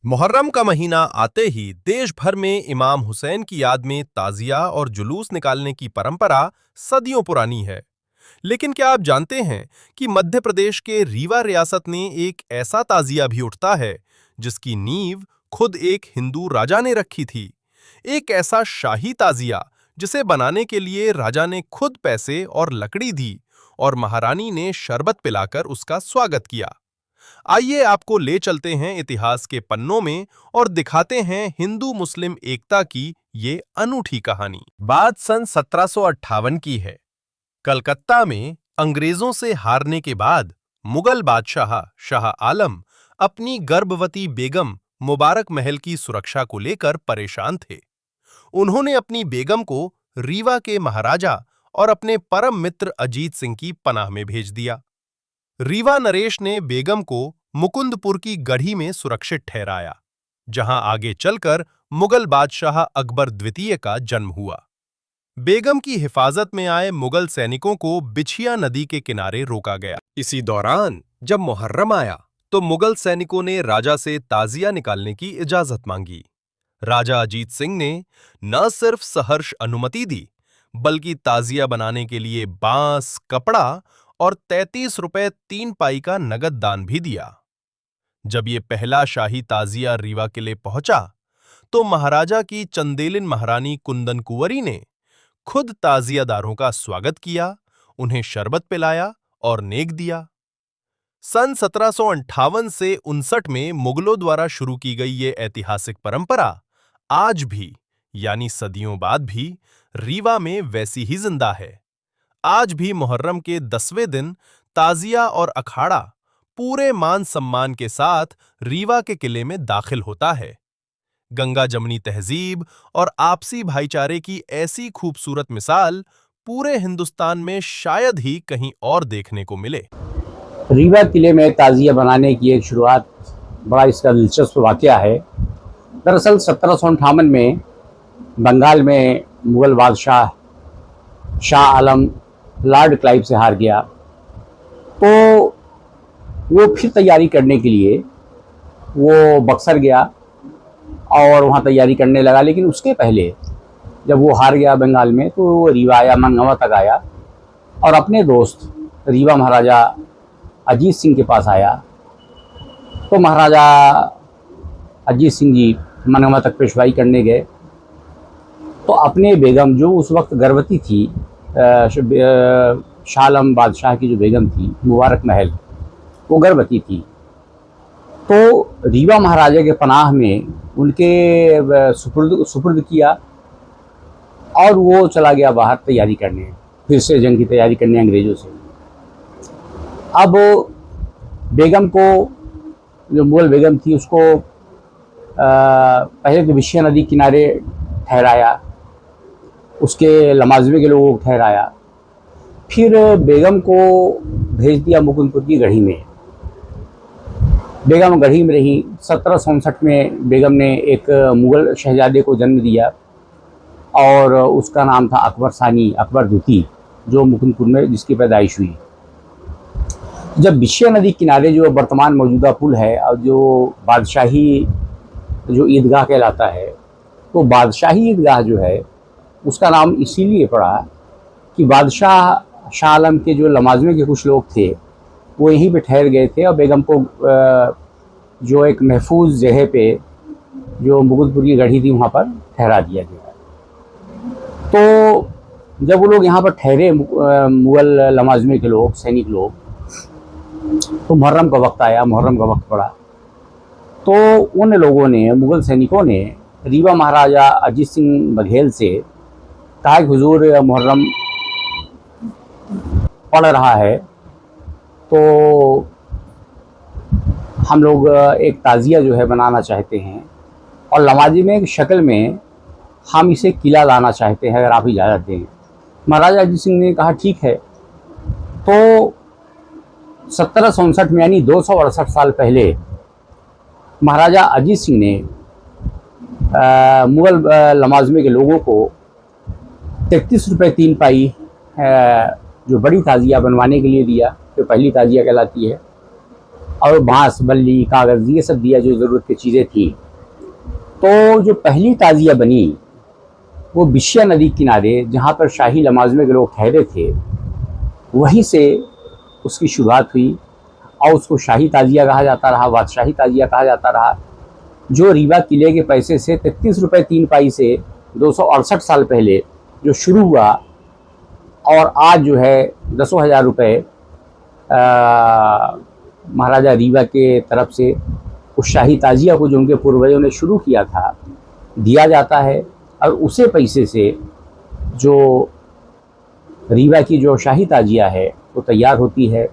मुहर्रम का महीना आते ही देश भर में इमाम हुसैन की याद में ताजिया और जुलूस निकालने की परंपरा सदियों पुरानी है। लेकिन क्या आप जानते हैं कि मध्य प्रदेश के रीवा रियासत में एक ऐसा ताजिया भी उठता है जिसकी नींव खुद एक हिंदू राजा ने रखी थी। एक ऐसा शाही ताजिया जिसे बनाने के लिए राजा ने खुद पैसे और लकड़ी दी और महारानी ने शरबत पिलाकर उसका स्वागत किया। आइए आपको ले चलते हैं इतिहास के पन्नों में और दिखाते हैं हिंदू मुस्लिम एकता की ये अनूठी कहानी। बात सन 1758 की है। कलकत्ता में अंग्रेजों से हारने के बाद मुगल बादशाह शाह आलम अपनी गर्भवती बेगम मुबारक महल की सुरक्षा को लेकर परेशान थे। उन्होंने अपनी बेगम को रीवा के महाराजा और अपने परम मित्र अजीत सिंह की पनाह में भेज दिया। रीवा नरेश ने बेगम को मुकुंदपुर की गढ़ी में सुरक्षित ठहराया, जहां आगे चलकर मुगल बादशाह अकबर द्वितीय का जन्म हुआ। बेगम की हिफाजत में आए मुगल सैनिकों को बिछिया नदी के किनारे रोका गया। इसी दौरान जब मुहर्रम आया तो मुगल सैनिकों ने राजा से ताजिया निकालने की इजाजत मांगी। राजा अजीत सिंह ने न सिर्फ सहर्ष अनुमति दी, बल्कि ताजिया बनाने के लिए बांस, कपड़ा और 33 रुपए 3 पाई का नगद दान भी दिया। जब ये पहला शाही ताजिया रीवा किले पहुंचा, तो महाराजा की चंदेलिन महारानी कुंदन कुंवरी ने खुद ताजियादारों का स्वागत किया, उन्हें शरबत पिलाया और नेक दिया। सन 1758 से 59 में मुगलों द्वारा शुरू की गई ये ऐतिहासिक परंपरा आज भी, यानी सदियों बाद भी, रीवा में वैसी ही जिंदा है। आज भी मुहर्रम के 10वें दिन ताजिया और अखाड़ा पूरे मान सम्मान के साथ रीवा के किले में दाखिल होता है। गंगा जमनी तहजीब और आपसी भाईचारे की ऐसी खूबसूरत मिसाल पूरे हिंदुस्तान में शायद ही कहीं और देखने को मिले। रीवा किले में ताजिया बनाने की एक शुरुआत बड़ा इसका दिलचस्प वाकया है। दरअसल 1758 में बंगाल में मुगल बादशाह शाह आलम लॉर्ड क्लाइव से हार गया, तो वो फिर तैयारी करने के लिए वो बक्सर गया और वहाँ तैयारी करने लगा। लेकिन उसके पहले जब वो हार गया बंगाल में, तो वो रीवा आया, मनगवा तक आया और अपने दोस्त रीवा महाराजा अजीत सिंह के पास आया। तो महाराजा अजीत सिंह जी मनगवा तक पेशवाई करने गए, तो अपने बेगम जो उस वक्त गर्भवती थी, शाह आलम बादशाह की जो बेगम थी मुबारक महल, वो गर्भवती थी। तो रीवा महाराजा के पनाह में उनके सुपुर्द किया और वो चला गया बाहर तैयारी करने, फिर से जंग की तैयारी करने अंग्रेज़ों से। अब बेगम को, जो मुगल बेगम थी, उसको पहले तो विश्या नदी किनारे ठहराया, उसके लमाजमे के लोगों को ठहराया, फिर बेगम को भेज दिया मुकुंदपुर की गढ़ी में। बेगम गढ़ी में रही। 1759 में बेगम ने एक मुगल शहजादे को जन्म दिया और उसका नाम था अकबर सानी, अकबर द्वितीय, जो मुकुंदपुर में जिसकी पैदाइश हुई। जब विश्या नदी किनारे जो वर्तमान मौजूदा पुल है और जो बादशाही जो ईदगाह कहलाता है, तो बादशाही ईदगाह जो है उसका नाम इसीलिए पड़ा कि बादशाह शाह आलम के जो लमाजमे के कुछ लोग थे वो यहीं पे ठहर गए थे और बेगम को जो एक महफूज जगह पे जो मुकुंदपुर की गढ़ी थी वहाँ पर ठहरा दिया गया। तो जब वो लोग यहाँ पर ठहरे, मुगल लमाजमे के लोग, सैनिक लोग, तो मुहर्रम का वक्त आया, मुहर्रम का वक्त पड़ा, तो उन लोगों ने, मुगल सैनिकों ने रीवा महाराजा अजीत सिंह बघेल से कहा कि हुजूर मुहर्रम पड़ रहा है, तो हम लोग एक ताजिया जो है बनाना चाहते हैं और लमाजिमे की शक्ल में हम इसे किला लाना चाहते हैं, अगर आप इजाज़त दें। महाराजा अजीत सिंह ने कहा ठीक है। तो 1759 में, यानी 268 साल पहले, महाराजा अजीत सिंह ने मुगल लमाजमे के लोगों को 33 रुपये 3 पाई जो बड़ी ताजिया बनवाने के लिए दिया, जो पहली ताजिया कहलाती है। और बांस, बल्ली, कागज़, ये सब दिया जो ज़रूरत की चीज़ें थी। तो जो पहली ताज़िया बनी वो बिशिया नदी किनारे, जहाँ पर शाही लमाज़मे के लोग ठहरे थे, वहीं से उसकी शुरुआत हुई और उसको शाही ताज़िया कहा जाता रहा, बादशाही ताज़िया कहा जाता रहा। जो रीवा किले के पैसे से 33 रुपये 3 पाई से 268 साल पहले जो शुरू हुआ, और आज जो है दसों हज़ार रुपये महाराजा रीवा के तरफ से उस शाही ताज़िया को जो उनके पूर्वजों ने शुरू किया था दिया जाता है। और उसे पैसे से जो रीवा की जो शाही ताज़िया है वो तैयार होती है,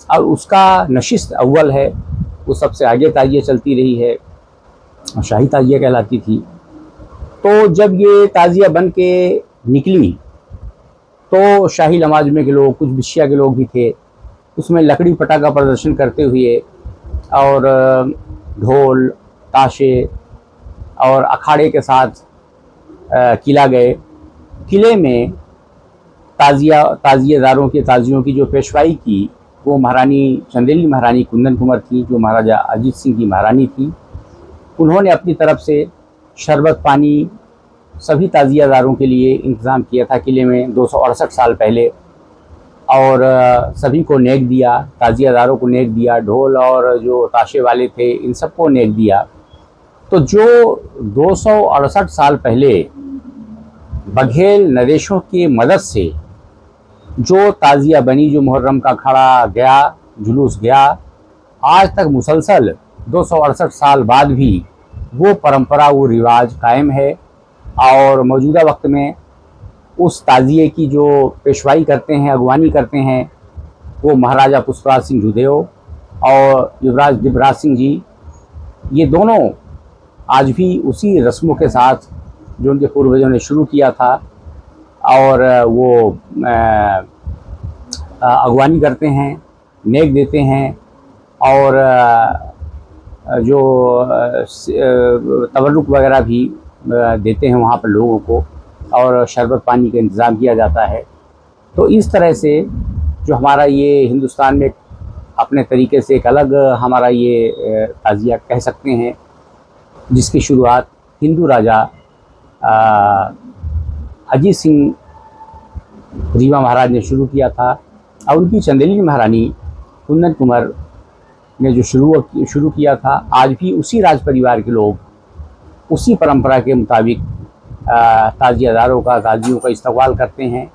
और उसका नशिस्त अव्वल है, वो सबसे आगे ताज़िया चलती रही है और शाही ताज़िया कहलाती थी। तो जब ये ताज़िया बन के निकली तो शाही लमाज़मे के लोग, कुछ बिशिया के लोग भी थे, उसमें लकड़ी पटा का प्रदर्शन करते हुए और ढोल, ताशे और अखाड़े के साथ किला गए। किले में ताज़िएदारों के ताज़ियों की जो पेशवाई की वो महारानी चंदेली महारानी कुंदन कुंवर थी, जो महाराजा अजीत सिंह की महारानी थी। उन्होंने अपनी तरफ से शरबत पानी सभी ताज़ियादारों के लिए इंतज़ाम किया था किले में 268 साल पहले, और सभी को नेक दिया, ताज़ियादारों को नेक दिया, ढोल और जो ताशे वाले थे इन सबको नेक दिया। तो जो 268 साल पहले बघेल नरेशों की मदद से जो ताज़िया बनी, जो मुहर्रम का खड़ा गया, जुलूस गया, आज तक मुसलसल 268 साल बाद भी वो परंपरा, वो रिवाज कायम है। और मौजूदा वक्त में उस ताज़िए की जो पेशवाई करते हैं, अगवानी करते हैं, वो महाराजा पुष्पराज सिंह जुदेव और युवराज दिवराज सिंह जी, ये दोनों आज भी उसी रस्मों के साथ जो उनके पूर्वजों ने शुरू किया था, और वो अगवानी करते हैं, नेक देते हैं, और जो तबरुक वगैरह भी देते हैं वहाँ पर लोगों को, और शरबत पानी का इंतज़ाम किया जाता है। तो इस तरह से जो हमारा ये हिंदुस्तान में अपने तरीके से एक अलग हमारा ये ताज़िया कह सकते हैं, जिसकी शुरुआत हिंदू राजा अजीत सिंह रीवा महाराज ने शुरू किया था, और उनकी चंदेली महारानी कुंदन कुंवर ने जो शुरू किया था। आज भी उसी राज परिवार के लोग उसी परंपरा के मुताबिक ताज़ियादारों का, ताज़ियों का इस्तेमाल करते हैं।